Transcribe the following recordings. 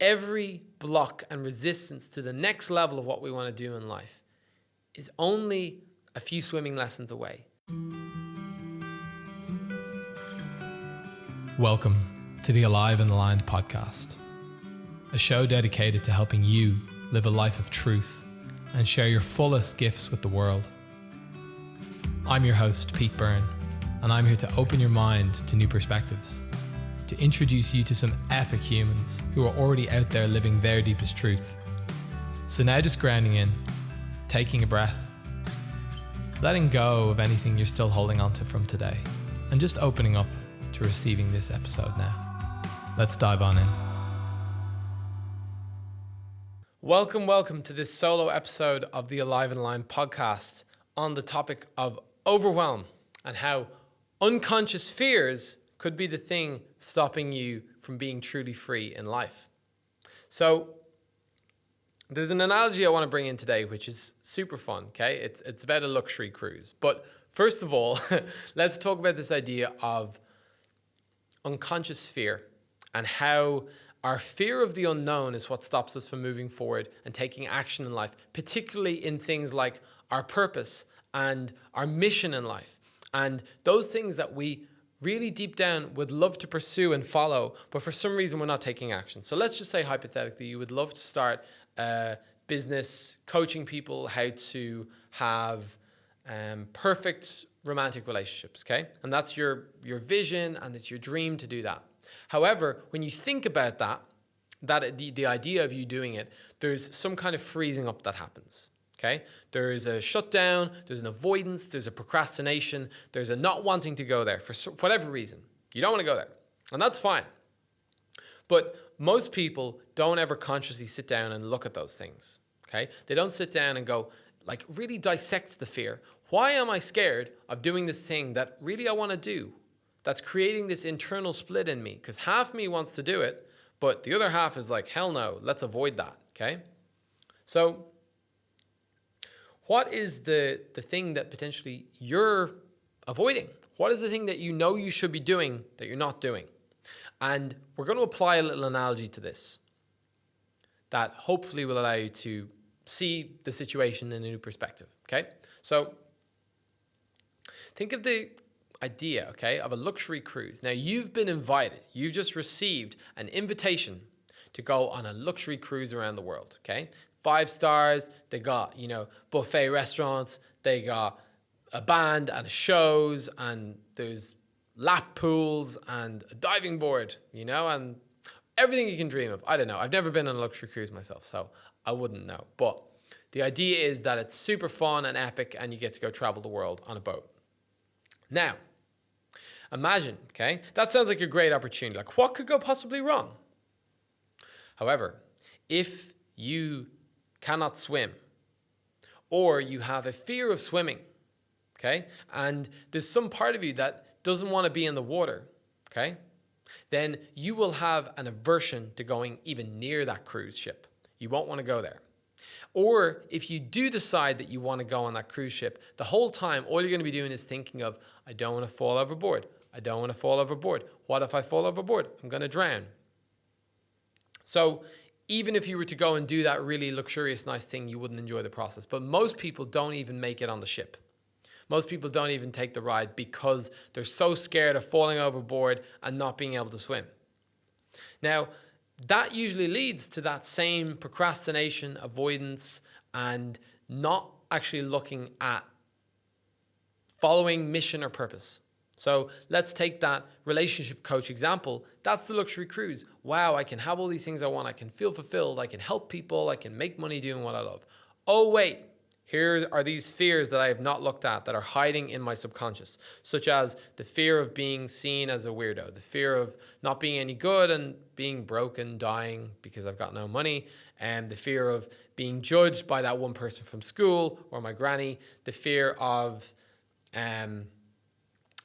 every block and resistance to the next level of what we want to do in life is only a few swimming lessons away. Welcome to the Alive and Aligned podcast, a show dedicated to helping you live a life of truth and share your fullest gifts with the world. I'm your host, Pete Byrne, and I'm here to open your mind to new perspectives, to introduce you to some epic humans who are already out there living their deepest truth. So now just grounding in, taking a breath, letting go of anything you're still holding on to from today, and just opening up to receiving this episode now. Let's dive on in. Welcome to this solo episode of the Alive and Aligned podcast on the topic of overwhelm and how unconscious fears could be the thing stopping you from being truly free in life. So there's an analogy I want to bring in today, which is super fun, okay? It's about a luxury cruise. But first of all, let's talk about this idea of unconscious fear and how our fear of the unknown is what stops us from moving forward and taking action in life, particularly in things like our purpose and our mission in life, and those things that we really deep down would love to pursue and follow, but for some reason we're not taking action. So let's just say hypothetically you would love to start a business coaching people how to have perfect romantic relationships, okay? And that's your vision and it's your dream to do that. However, when you think about the idea of you doing it, there's some kind of freezing up that happens. Okay, there's a shutdown, there's an avoidance, there's a procrastination, there's a not wanting to go there for whatever reason. You don't want to go there, and that's fine. But most people don't ever consciously sit down and look at those things. Okay, they don't sit down and go, like, really dissect the fear. Why am I scared of doing this thing that really I want to do? That's creating this internal split in me, because half me wants to do it, but the other half is like, hell no, let's avoid that. Okay, so what is the thing that potentially you're avoiding? What is the thing that you know you should be doing that you're not doing? And we're going to apply a little analogy to this that hopefully will allow you to see the situation in a new perspective, okay? So think of the idea, okay, of a luxury cruise. Now you've been invited. You've just received an invitation to go on a luxury cruise around the world, okay? 5 stars, they got, buffet restaurants, they got a band and shows, and there's lap pools and a diving board, and everything you can dream of. I don't know. I've never been on a luxury cruise myself, so I wouldn't know. But the idea is that it's super fun and epic, and you get to go travel the world on a boat. Now, imagine, okay, that sounds like a great opportunity. Like, what could go possibly wrong? However, if you cannot swim, or you have a fear of swimming, okay, and there's some part of you that doesn't want to be in the water, okay, then you will have an aversion to going even near that cruise ship. You won't want to go there. Or if you do decide that you want to go on that cruise ship, the whole time all you're going to be doing is thinking of, I don't want to fall overboard. I don't want to fall overboard. What if I fall overboard? I'm going to drown. So even if you were to go and do that really luxurious, nice thing, you wouldn't enjoy the process. But most people don't even make it on the ship. Most people don't even take the ride because they're so scared of falling overboard and not being able to swim. Now, that usually leads to that same procrastination, avoidance, and not actually looking at following mission or purpose. So let's take that relationship coach example. That's the luxury cruise. Wow, I can have all these things I want. I can feel fulfilled. I can help people. I can make money doing what I love. Oh, wait, here are these fears that I have not looked at that are hiding in my subconscious, such as the fear of being seen as a weirdo, the fear of not being any good and being broken, dying because I've got no money, and the fear of being judged by that one person from school or my granny, the fear of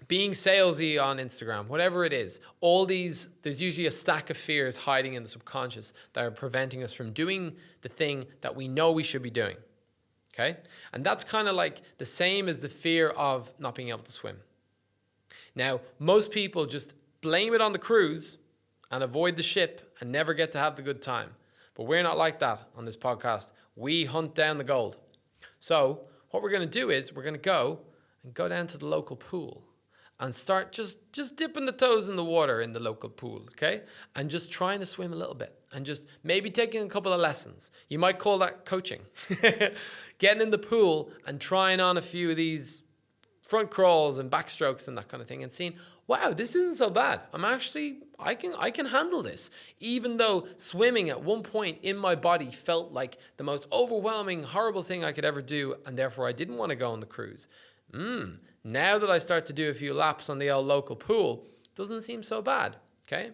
being salesy on Instagram, whatever it is. All these, there's usually a stack of fears hiding in the subconscious that are preventing us from doing the thing that we know we should be doing. Okay? And that's kind of like the same as the fear of not being able to swim. Now, most people just blame it on the cruise and avoid the ship and never get to have the good time. But we're not like that on this podcast. We hunt down the gold. So what we're going to do is we're going to go down to the local pool and start just dipping the toes in the water in the local pool, okay? And just trying to swim a little bit and just maybe taking a couple of lessons. You might call that coaching. Getting in the pool and trying on a few of these front crawls and backstrokes and that kind of thing and seeing, wow, this isn't so bad. I can handle this. Even though swimming at one point in my body felt like the most overwhelming, horrible thing I could ever do, and therefore I didn't want to go on the cruise. Now that I start to do a few laps on the old local pool, it doesn't seem so bad, okay?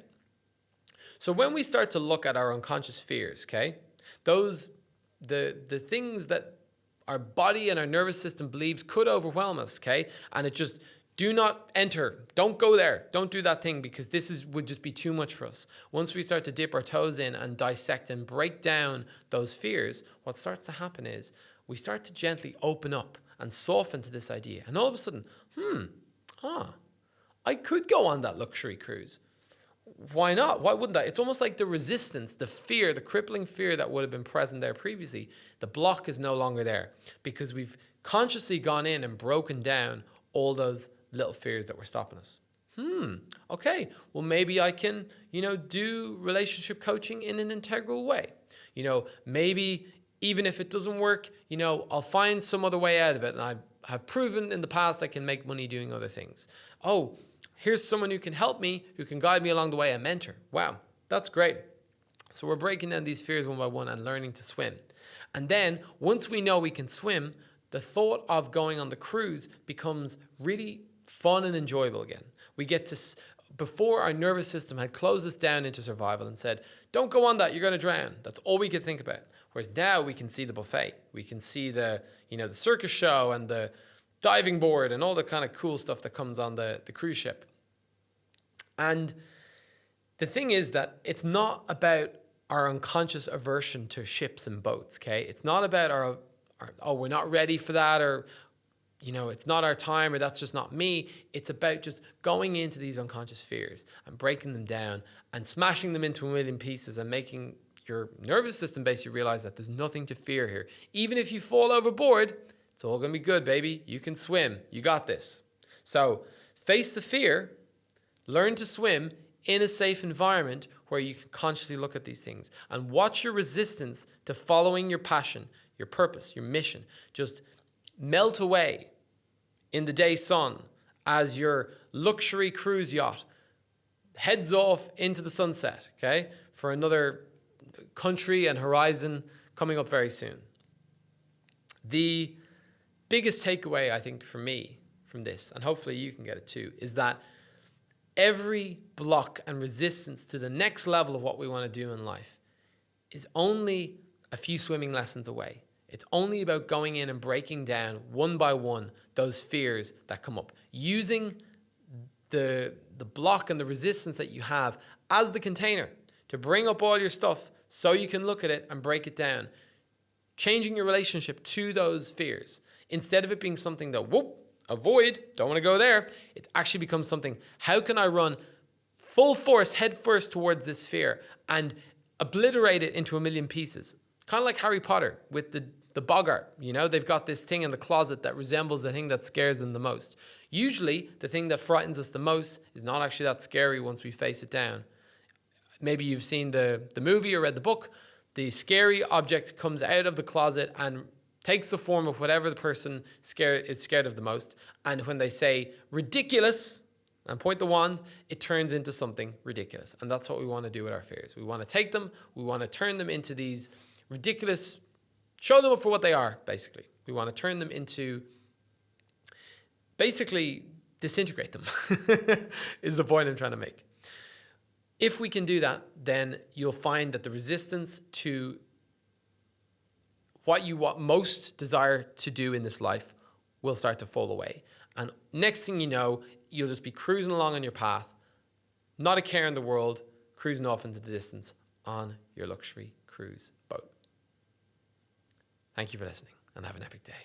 So when we start to look at our unconscious fears, okay, the things that our body and our nervous system believes could overwhelm us, okay, and it just, do not enter, don't go there, don't do that thing because would just be too much for us. Once we start to dip our toes in and dissect and break down those fears, what starts to happen is we start to gently open up and soften to this idea. And all of a sudden, I could go on that luxury cruise. Why not? Why wouldn't I? It's almost like the resistance, the fear, the crippling fear that would have been present there previously. The block is no longer there because we've consciously gone in and broken down all those little fears that were stopping us. Okay, well, maybe I can, do relationship coaching in an integral way. Maybe even if it doesn't work, I'll find some other way out of it. And I have proven in the past I can make money doing other things. Oh, here's someone who can help me, who can guide me along the way, a mentor. Wow, that's great. So we're breaking down these fears one by one and learning to swim. And then once we know we can swim, the thought of going on the cruise becomes really fun and enjoyable again. We get to, before our nervous system had closed us down into survival and said, don't go on that, you're going to drown. That's all we could think about. Whereas now we can see the buffet. We can see the circus show and the diving board and all the kind of cool stuff that comes on the cruise ship. And the thing is that it's not about our unconscious aversion to ships and boats, okay? It's not about our we're not ready for that, or it's not our time, or that's just not me. It's about just going into these unconscious fears and breaking them down and smashing them into a million pieces and making your nervous system basically realize that there's nothing to fear here. Even if you fall overboard, it's all going to be good, baby. You can swim. You got this. So face the fear, learn to swim in a safe environment where you can consciously look at these things and watch your resistance to following your passion, your purpose, your mission. Just melt away in the day sun as your luxury cruise yacht heads off into the sunset, okay, for another country and horizon coming up very soon. The biggest takeaway, I think, for me from this, and hopefully you can get it too, is that every block and resistance to the next level of what we want to do in life is only a few swimming lessons away. It's only about going in and breaking down one by one those fears that come up, using the block and the resistance that you have as the container to bring up all your stuff so you can look at it and break it down, changing your relationship to those fears. Instead of it being something that, avoid, don't want to go there, it actually becomes something, how can I run full force, head first towards this fear and obliterate it into a million pieces? Kind of like Harry Potter with the boggart, they've got this thing in the closet that resembles the thing that scares them the most. Usually, the thing that frightens us the most is not actually that scary once we face it down. Maybe you've seen the movie or read the book. The scary object comes out of the closet and takes the form of whatever the person is scared of the most. And when they say ridiculous and point the wand, it turns into something ridiculous. And that's what we want to do with our fears. We want to take them, we want to turn them into these ridiculous, show them up for what they are, basically. We want to turn them into, basically, disintegrate them, is the point I'm trying to make. If we can do that, then you'll find that the resistance to what you most desire to do in this life will start to fall away. And next thing you know, you'll just be cruising along on your path, not a care in the world, cruising off into the distance on your luxury cruise boat. Thank you for listening and have an epic day.